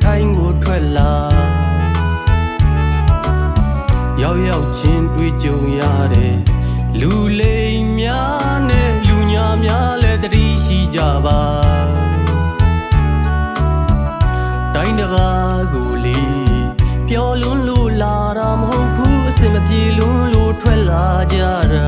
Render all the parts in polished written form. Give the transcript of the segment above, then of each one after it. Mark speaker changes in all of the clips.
Speaker 1: ထိုင်းကိုထွက်လာရောက်ရောက်ချင်းတွေ့ကြုံရတဲ့လူလိမ်များနဲ့လူညာများလည်းတတိရှိကြပါတိုင်းတစ်ပါးကိုလေပျော်လွန်းလို့လာတာမဟုတ်ဘူးအစင်မပြေလွန်းလို့ထွက်လာကြတာ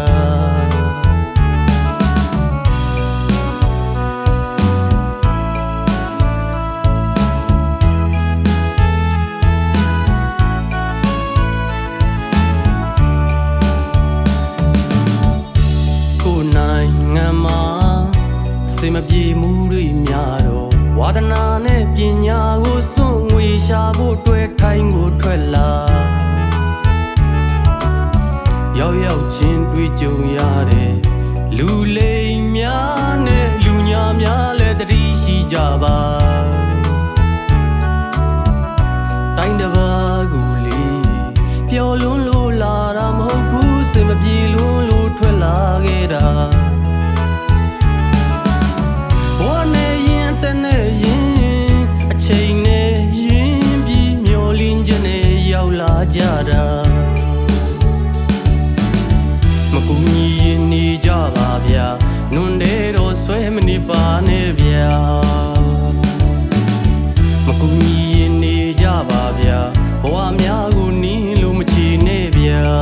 Speaker 1: စေမပြေမှုတွေများတော့ဝါဒနာနဲ့ပညာကိုစွန့်ငွေရှာဖို့တွေ့ထိုင်းကိုထွက်လာရောက်ရောက်ချင်းတွေ့ကြုံရတဲ့လူလိမ်များနဲ့လူညာများလည်းတတိရှိကြပါတိုင်းတစ်ပါးကိုလေပျော်လွန်းလို့လာတာမဟုတ်ဘူးစေမပြေလွန်းလို့ထွက်လာခဲ့တာကြတာမကူညီရင်နေကြပါဗျာနွန်တဲ့တော့ဆွဲမနေပါနဲ့ဗျာမကူညီရင်နေကြပါဗျာဘဝများကိုနီးလို့မချီနဲ့ဗျာ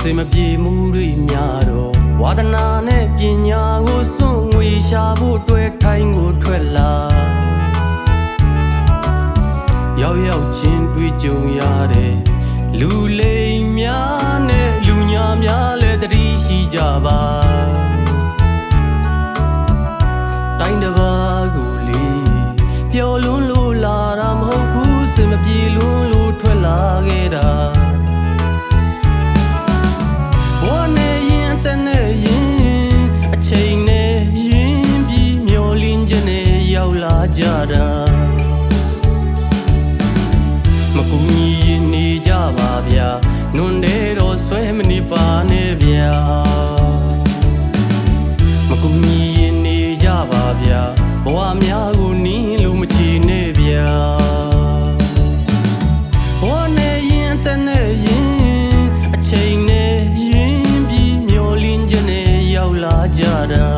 Speaker 1: စေမပြေမှုတွေများတော့ဝါဒနာနဲ့ပညာကိုစွန့်ငွေရှာဖို့တွေ့ထိုင်းကိုထွက်လာရောက်ရောက်ချင်းတွေ့ကြုံရတဲ့လူလိမ်များနဲ့လူညာများလည်းတတိရှိကြပါတိုင်းတစ်ပါးကိုလေပျော်လွန်းလို့လာတာမဟုတ်ဘူးစေမပြေလွန်းလို့ထွက်လာခဲ့တာကြတာမကူညီရင်နေကြပါဗျာနွန်တဲ့တော့ဆွဲမနေပါနဲ့ဗျာမကူညီရင်နေကြပါဗျာဘဝများကိုနီးလို့မချီနဲ့ဗျာဘဝနဲ့ရင်တနဲ့ရင်အချိန်နဲ့ရင်ပြီးမျောလင်းခြင်းနဲ့ရောက်လာကြတာ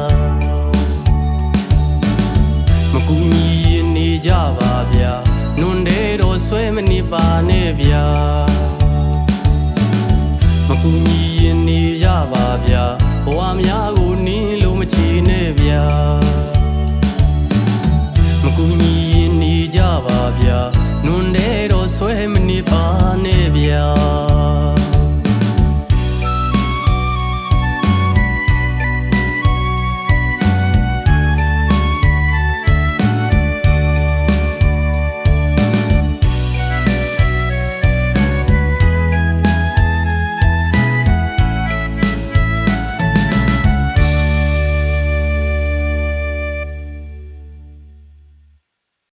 Speaker 1: မကူညီရင်နေကြပါဗျာနွန်တဲ့တော့ဆွဲမနေပါနဲ့ဗျာမကူညီရင်နေကြပါဗျာဘဝများကိုနီးလို့မချီနဲ့ဗျာမကူညီရင်နေကြပါဗျာနွန်တဲ့တော့ဆွဲမနေပါနဲ့ဗျာ